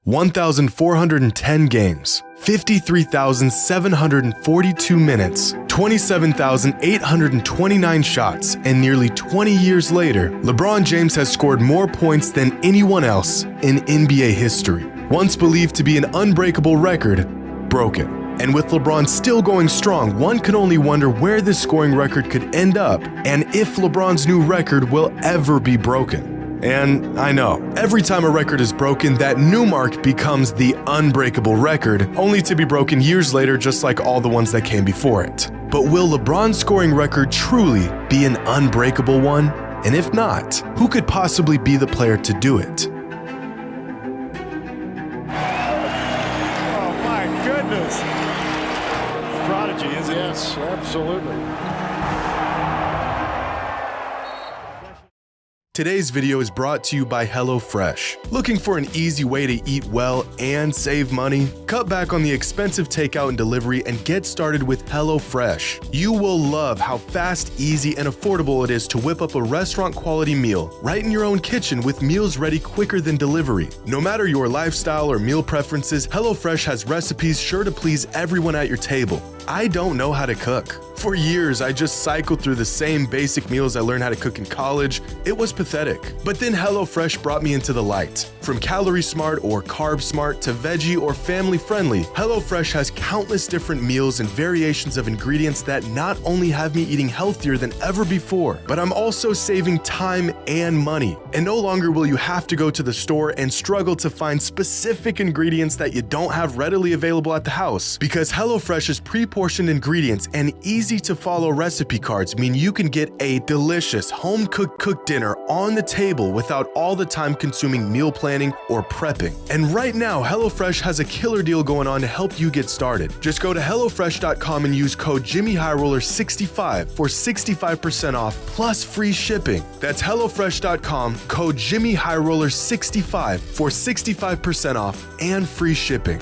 1,410 games, 53,742 minutes, 27,829 shots, and nearly 20 years later, LeBron James has scored more points than anyone else in NBA history. Once believed to be an unbreakable record, broken. And with LeBron still going strong, one can only wonder where this scoring record could end up and if LeBron's new record will ever be broken. And I know, every time a record is broken, that new mark becomes the unbreakable record, only to be broken years later just like all the ones that came before it. But will LeBron's scoring record truly be an unbreakable one? And if not, who could possibly be the player to do it? Oh my goodness! Prodigy, is it? Yes, absolutely. Today's video is brought to you by HelloFresh. Looking for an easy way to eat well and save money? Cut back on the expensive takeout and delivery and get started with HelloFresh. You will love how fast, easy, and affordable it is to whip up a restaurant-quality meal right in your own kitchen with meals ready quicker than delivery. No matter your lifestyle or meal preferences, HelloFresh has recipes sure to please everyone at your table. I don't know how to cook. For years, I just cycled through the same basic meals I learned how to cook in college. It was pathetic. But then HelloFresh brought me into the light. From calorie smart or carb smart to veggie or family friendly, HelloFresh has countless different meals and variations of ingredients that not only have me eating healthier than ever before, but I'm also saving time and money. And no longer will you have to go to the store and struggle to find specific ingredients that you don't have readily available at the house. Because HelloFresh's pre-portioned ingredients and easy to follow recipe cards mean you can get a delicious home-cooked dinner on the table without all the time-consuming meal planning or prepping. And right now, HelloFresh has a killer deal going on to help you get started. Just go to HelloFresh.com and use code JxmyHighroller65 for 65% off plus free shipping. That's HelloFresh.com, code JxmyHighroller65 for 65% off and free shipping.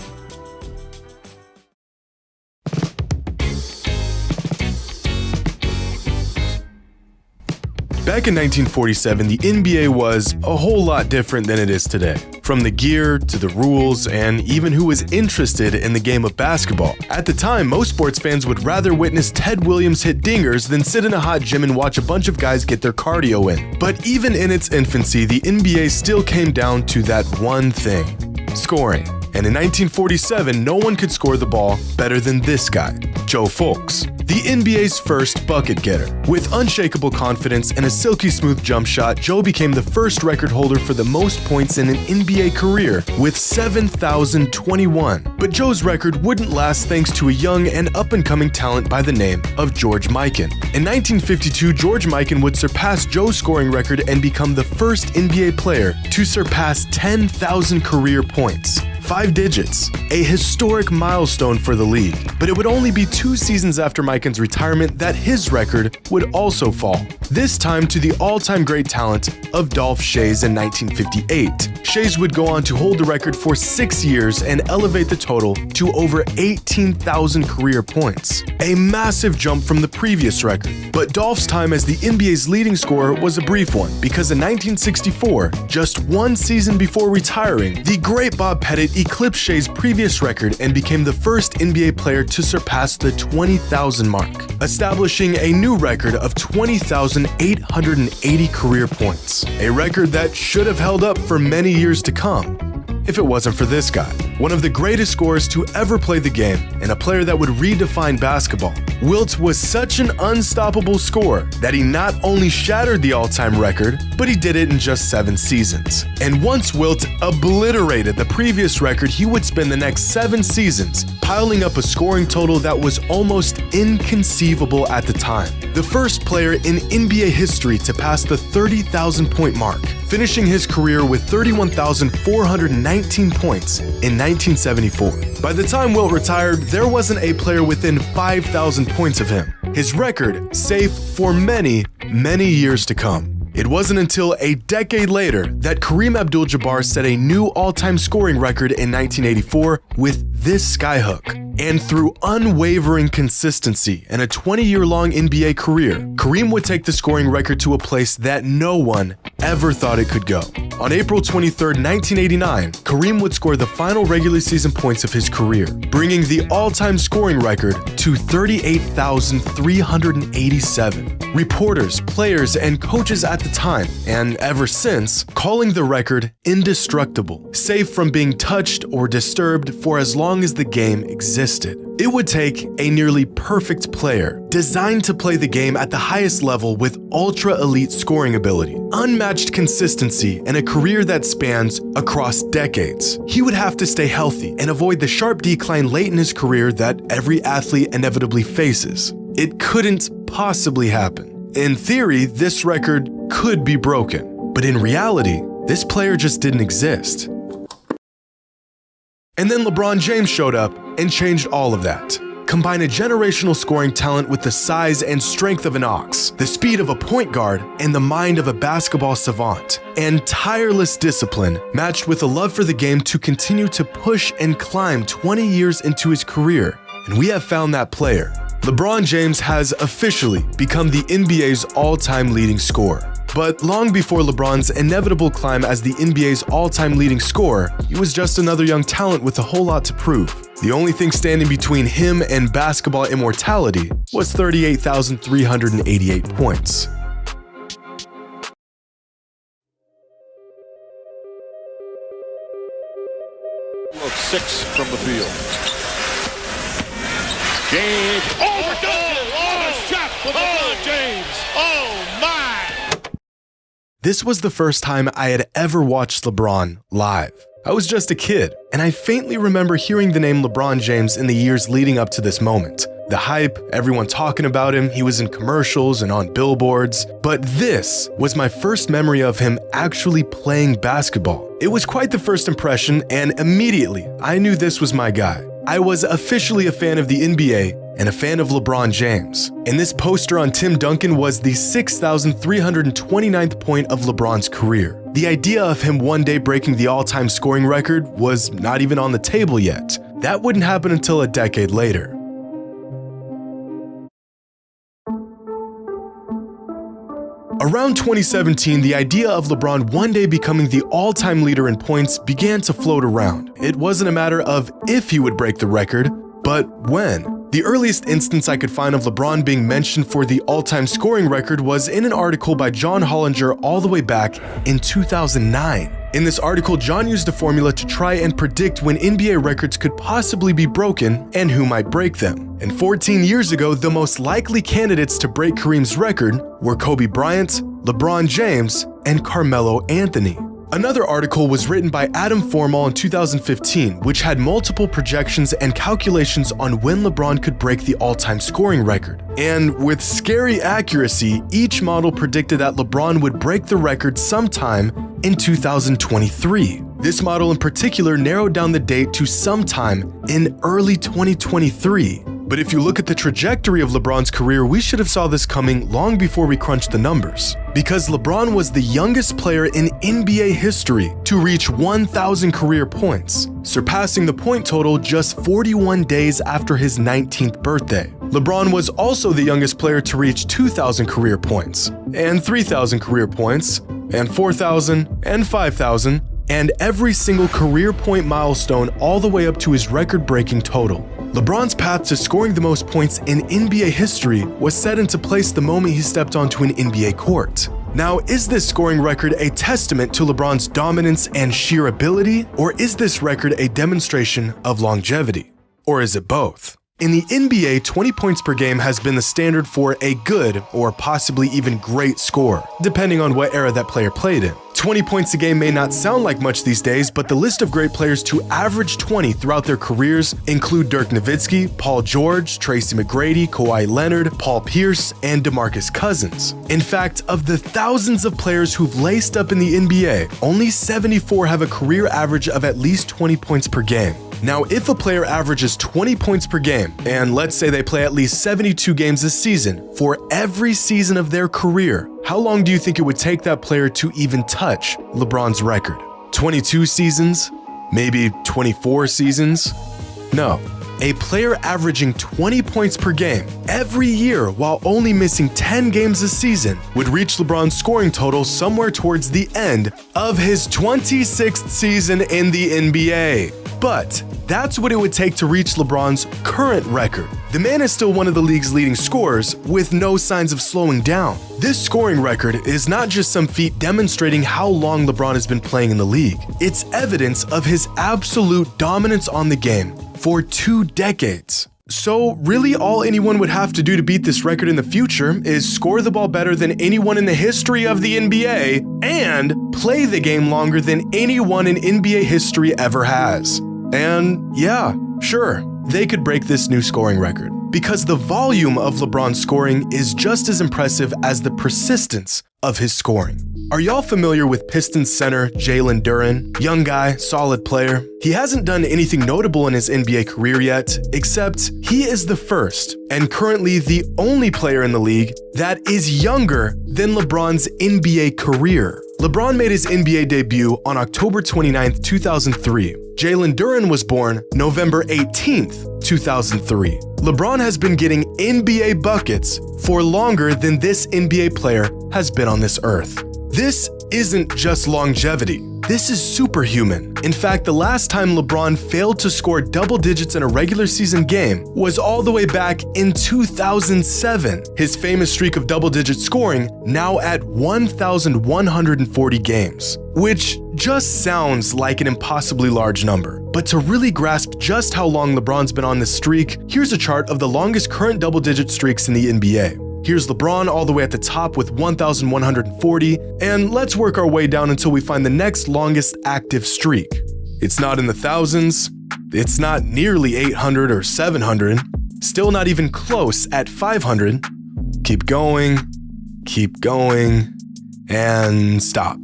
Back in 1947, the NBA was a whole lot different than it is today. From the gear to the rules and even who was interested in the game of basketball. At the time, most sports fans would rather witness Ted Williams hit dingers than sit in a hot gym and watch a bunch of guys get their cardio in. But even in its infancy, the NBA still came down to that one thing: scoring. And in 1947, no one could score the ball better than this guy, Joe Fulks, the NBA's first bucket getter. With unshakable confidence and a silky smooth jump shot, Joe became the first record holder for the most points in an NBA career, with 7,021. But Joe's record wouldn't last thanks to a young and up-and-coming talent by the name of JxmyHighroller. In 1952, JxmyHighroller would surpass Joe's scoring record and become the first NBA player to surpass 10,000 career points. 5 digits, a historic milestone for the league. But it would only be 2 seasons after Mikan's retirement that his record would also fall. This time to the all-time great talent of Dolph Schayes in 1958. Schayes would go on to hold the record for 6 years and elevate the total to over 18,000 career points. A massive jump from the previous record. But Dolph's time as the NBA's leading scorer was a brief one, because in 1964, just 1 season before retiring, the great Bob Pettit eclipsed Schayes' previous record and became the first NBA player to surpass the 20,000 mark, establishing a new record of 20,880 career points. A record that should have held up for many years to come, if it wasn't for this guy. One of the greatest scorers to ever play the game, and a player that would redefine basketball. Wilt was such an unstoppable scorer that he not only shattered the all-time record, but he did it in just 7 seasons. And once Wilt obliterated the previous record, he would spend the next 7 seasons piling up a scoring total that was almost inconceivable at the time. The first player in NBA history to pass the 30,000 point mark, finishing his career with 31,419 points in 1974. By the time Wilt retired, there wasn't a player within 5,000 points of him. His record safe for many, many years to come. It wasn't until a decade later that Kareem Abdul-Jabbar set a new all-time scoring record in 1984 with this skyhook. And through unwavering consistency and a 20-year-long NBA career, Kareem would take the scoring record to a place that no one ever thought it could go. On April 23, 1989, Kareem would score the final regular season points of his career, bringing the all-time scoring record to 38,387. Reporters, players, and coaches at the time, and ever since, calling the record indestructible, safe from being touched or disturbed for as long as the game existed. It would take a nearly perfect player, designed to play the game at the highest level with ultra-elite scoring ability, unmatched consistency, and a career that spans across decades. He would have to stay healthy and avoid the sharp decline late in his career that every athlete inevitably faces. It couldn't possibly happen. In theory, this record could be broken, but in reality, this player just didn't exist. And then LeBron James showed up and changed all of that. Combine a generational scoring talent with the size and strength of an ox, the speed of a point guard, and the mind of a basketball savant, and tireless discipline matched with a love for the game to continue to push and climb 20 years into his career. And we have found that player. LeBron James has officially become the NBA's all-time leading scorer. But long before LeBron's inevitable climb as the NBA's all-time leading scorer, he was just another young talent with a whole lot to prove. The only thing standing between him and basketball immortality was 38,388 points. Of 6 from the field. James overdone it! Oh, a shot from LeBron James! Oh my! This was the first time I had ever watched LeBron live. I was just a kid, and I faintly remember hearing the name LeBron James in the years leading up to this moment. The hype, everyone talking about him, he was in commercials and on billboards. But this was my first memory of him actually playing basketball. It was quite the first impression, and immediately I knew this was my guy. I was officially a fan of the NBA and a fan of LeBron James. And this poster on Tim Duncan was the 6,329th point of LeBron's career. The idea of him one day breaking the all-time scoring record was not even on the table yet. That wouldn't happen until a decade later. Around 2017, the idea of LeBron one day becoming the all-time leader in points began to float around. It wasn't a matter of if he would break the record, but when. The earliest instance I could find of LeBron being mentioned for the all-time scoring record was in an article by John Hollinger all the way back in 2009. In this article, John used a formula to try and predict when NBA records could possibly be broken and who might break them. And 14 years ago, the most likely candidates to break Kareem's record were Kobe Bryant, LeBron James, and Carmelo Anthony. Another article was written by Adam Formal in 2015, which had multiple projections and calculations on when LeBron could break the all-time scoring record. And with scary accuracy, each model predicted that LeBron would break the record sometime in 2023. This model in particular narrowed down the date to sometime in early 2023. But if you look at the trajectory of LeBron's career, we should have saw this coming long before we crunched the numbers. Because LeBron was the youngest player in NBA history to reach 1,000 career points, surpassing the point total just 41 days after his 19th birthday. LeBron was also the youngest player to reach 2,000 career points, and 3,000 career points, and 4,000, and 5,000, and every single career point milestone all the way up to his record-breaking total. LeBron's path to scoring the most points in NBA history was set into place the moment he stepped onto an NBA court. Now, is this scoring record a testament to LeBron's dominance and sheer ability, or is this record a demonstration of longevity? Or is it both? In the NBA, 20 points per game has been the standard for a good or possibly even great score, depending on what era that player played in. 20 points a game may not sound like much these days, but the list of great players to average 20 throughout their careers include Dirk Nowitzki, Paul George, Tracy McGrady, Kawhi Leonard, Paul Pierce, and DeMarcus Cousins. In fact, of the thousands of players who've laced up in the NBA, only 74 have a career average of at least 20 points per game. Now, if a player averages 20 points per game, and let's say they play at least 72 games this season, for every season of their career, how long do you think it would take that player to even touch LeBron's record? 22 seasons? Maybe 24 seasons? No. a player averaging 20 points per game every year while only missing 10 games a season would reach LeBron's scoring total somewhere towards the end of his 26th season in the NBA. But that's what it would take to reach LeBron's current record. The man is still one of the league's leading scorers with no signs of slowing down. This scoring record is not just some feat demonstrating how long LeBron has been playing in the league. It's evidence of his absolute dominance on the game for 2 decades. So really all anyone would have to do to beat this record in the future is score the ball better than anyone in the history of the NBA and play the game longer than anyone in NBA history ever has. And yeah, sure, they could break this new scoring record because the volume of LeBron's scoring is just as impressive as the persistence of his scoring. Are y'all familiar with Pistons center Jalen Duren? Young guy, solid player. He hasn't done anything notable in his NBA career yet, except he is the first and currently the only player in the league that is younger than LeBron's NBA career. LeBron made his NBA debut on October 29, 2003. Jalen Duren was born November 18, 2003. LeBron has been getting NBA buckets for longer than this NBA player has been on this earth. This isn't just longevity. This is superhuman. In fact, the last time LeBron failed to score double digits in a regular season game was all the way back in 2007. His famous streak of double-digit scoring now at 1,140 games, which just sounds like an impossibly large number. But to really grasp just how long LeBron's been on this streak, here's a chart of the longest current double-digit streaks in the NBA. Here's LeBron all the way at the top with 1,140, and let's work our way down until we find the next longest active streak. It's not in the thousands, it's not nearly 800 or 700, still not even close at 500. Keep going, and stop.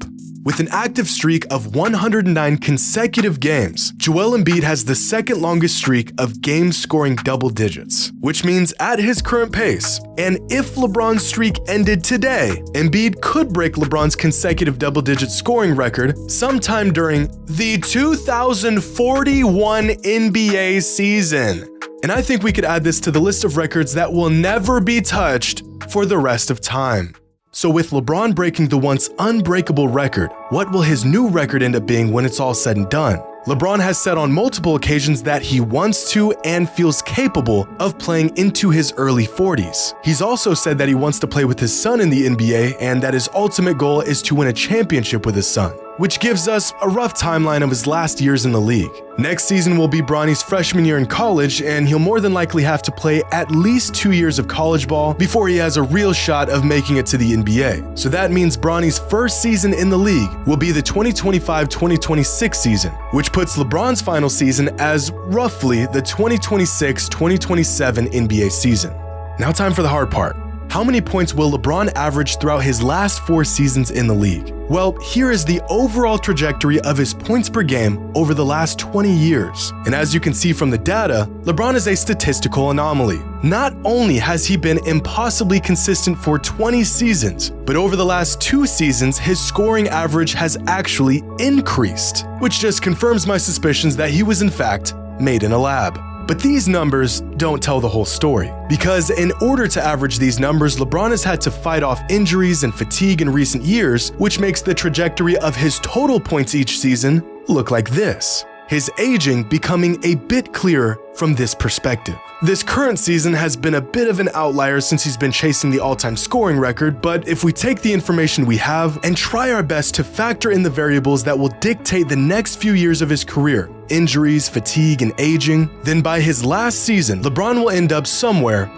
With an active streak of 109 consecutive games, Joel Embiid has the second longest streak of games scoring double digits, which means at his current pace, and if LeBron's streak ended today, Embiid could break LeBron's consecutive double-digit scoring record sometime during the 2041 NBA season. And I think we could add this to the list of records that will never be touched for the rest of time. So with LeBron breaking the once unbreakable record, what will his new record end up being when it's all said and done? LeBron has said on multiple occasions that he wants to and feels capable of playing into his early 40s. He's also said that he wants to play with his son in the NBA and that his ultimate goal is to win a championship with his son, which gives us a rough timeline of his last years in the league. Next season will be Bronny's freshman year in college, and he'll more than likely have to play at least 2 years of college ball before he has a real shot of making it to the NBA. So that means Bronny's first season in the league will be the 2025-2026 season, which puts LeBron's final season as roughly the 2026-2027 NBA season. Now time for the hard part. How many points will LeBron average throughout his last 4 seasons in the league? Well, here is the overall trajectory of his points per game over the last 20 years. And as you can see from the data, LeBron is a statistical anomaly. Not only has he been impossibly consistent for 20 seasons, but over the last 2 seasons, his scoring average has actually increased, which just confirms my suspicions that he was in fact made in a lab. But these numbers don't tell the whole story, because in order to average these numbers, LeBron has had to fight off injuries and fatigue in recent years, which makes the trajectory of his total points each season look like this. His aging becoming a bit clearer from this perspective. This current season has been a bit of an outlier since he's been chasing the all-time scoring record, but if we take the information we have and try our best to factor in the variables that will dictate the next few years of his career, injuries, fatigue, and aging, then by his last season, LeBron will end up somewhere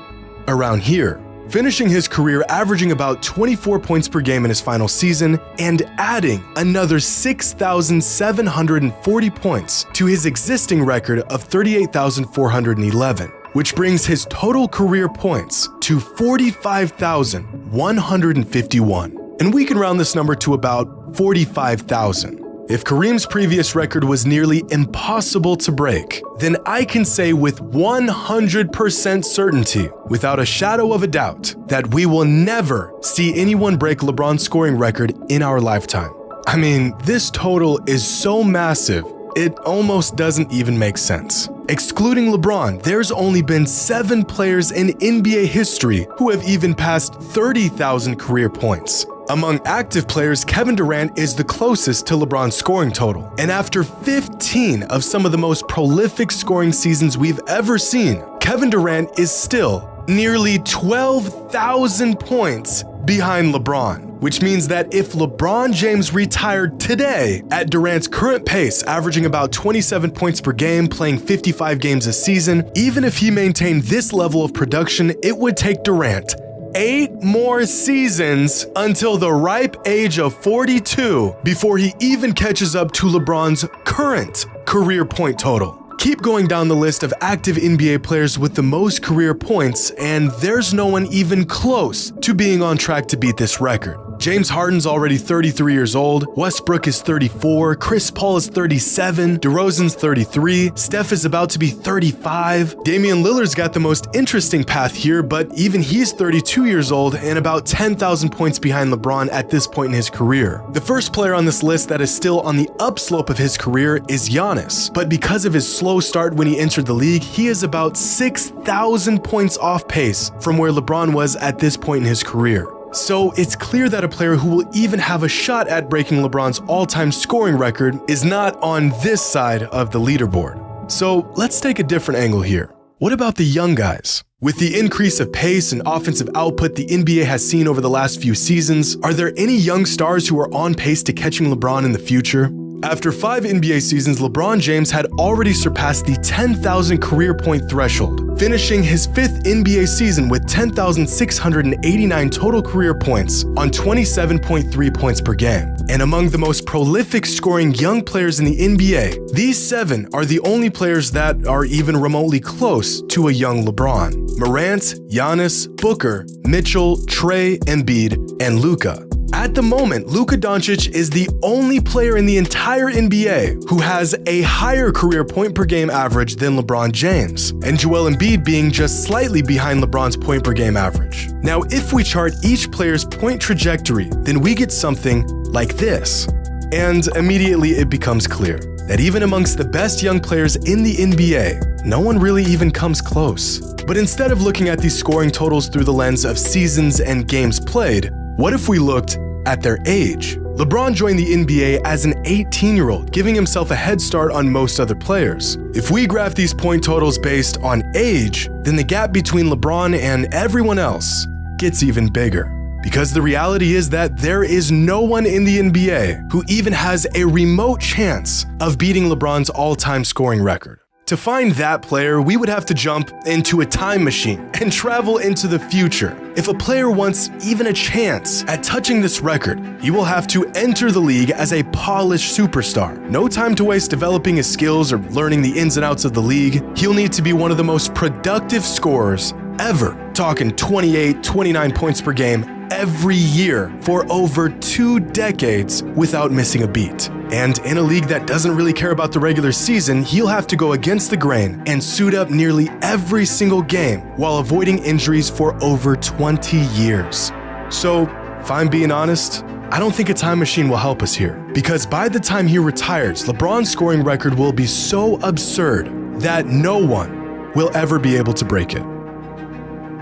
around here, finishing his career averaging about 24 points per game in his final season and adding another 6,740 points to his existing record of 38,411, which brings his total career points to 45,151. And we can round this number to about 45,000. If Kareem's previous record was nearly impossible to break, then I can say with 100% certainty, without a shadow of a doubt, that we will never see anyone break LeBron's scoring record in our lifetime. I mean, this total is so massive It almost doesn't even make sense. Excluding LeBron, there's only been 7 players in NBA history who have even passed 30,000 career points. Among active players, Kevin Durant is the closest to LeBron's scoring total. And after 15 of some of the most prolific scoring seasons we've ever seen, Kevin Durant is still nearly 12,000 points behind LeBron, which means that if LeBron James retired today at Durant's current pace, averaging about 27 points per game, playing 55 games a season, even if he maintained this level of production, it would take Durant 8 more seasons until the ripe age of 42 before he even catches up to LeBron's current career point total. Keep going down the list of active NBA players with the most career points, and there's no one even close to being on track to beat this record. James Harden's already 33 years old, Westbrook is 34, Chris Paul is 37, DeRozan's 33, Steph is about to be 35. Damian Lillard's got the most interesting path here, but even he's 32 years old and about 10,000 points behind LeBron at this point in his career. The first player on this list that is still on the upslope of his career is Giannis, but because of his slow start when he entered the league, he is about 6,000 points off pace from where LeBron was at this point in his career. So it's clear that a player who will even have a shot at breaking LeBron's all-time scoring record is not on this side of the leaderboard. So let's take a different angle here. What about the young guys? With the increase of pace and offensive output the NBA has seen over the last few seasons, are there any young stars who are on pace to catching LeBron in the future? After 5 NBA seasons, LeBron James had already surpassed the 10,000 career point threshold, finishing his 5th NBA season with 10,689 total career points on 27.3 points per game. And among the most prolific scoring young players in the NBA, these 7 are the only players that are even remotely close to a young LeBron: Morant, Giannis, Booker, Mitchell, Trey, Embiid, and Luka. At the moment, Luka Doncic is the only player in the entire NBA who has a higher career point per game average than LeBron James, and Joel Embiid being just slightly behind LeBron's point per game average. Now, if we chart each player's point trajectory, then we get something like this. And immediately it becomes clear that even amongst the best young players in the NBA, no one really even comes close. But instead of looking at these scoring totals through the lens of seasons and games played, what if we looked at their age? LeBron joined the NBA as an 18-year-old, giving himself a head start on most other players. If we graph these point totals based on age, then the gap between LeBron and everyone else gets even bigger. Because the reality is that there is no one in the NBA who even has a remote chance of beating LeBron's all-time scoring record. To find that player, we would have to jump into a time machine and travel into the future. If a player wants even a chance at touching this record, he will have to enter the league as a polished superstar. No time to waste developing his skills or learning the ins and outs of the league. He'll need to be one of the most productive scorers ever, talking 28, 29 points per game every year for over 2 decades without missing a beat. And in a league that doesn't really care about the regular season, he'll have to go against the grain and suit up nearly every single game while avoiding injuries for over 20 years. So, if I'm being honest, I don't think a time machine will help us here, because by the time he retires, LeBron's scoring record will be so absurd that no one will ever be able to break it.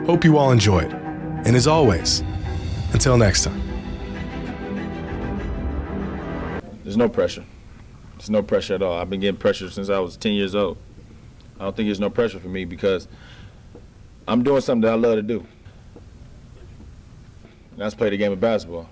Hope you all enjoyed. And as always, until next time. There's no pressure. There's no pressure at all. I've been getting pressure since I was 10 years old. I don't think there's no pressure for me because I'm doing something that I love to do. And that's play the game of basketball.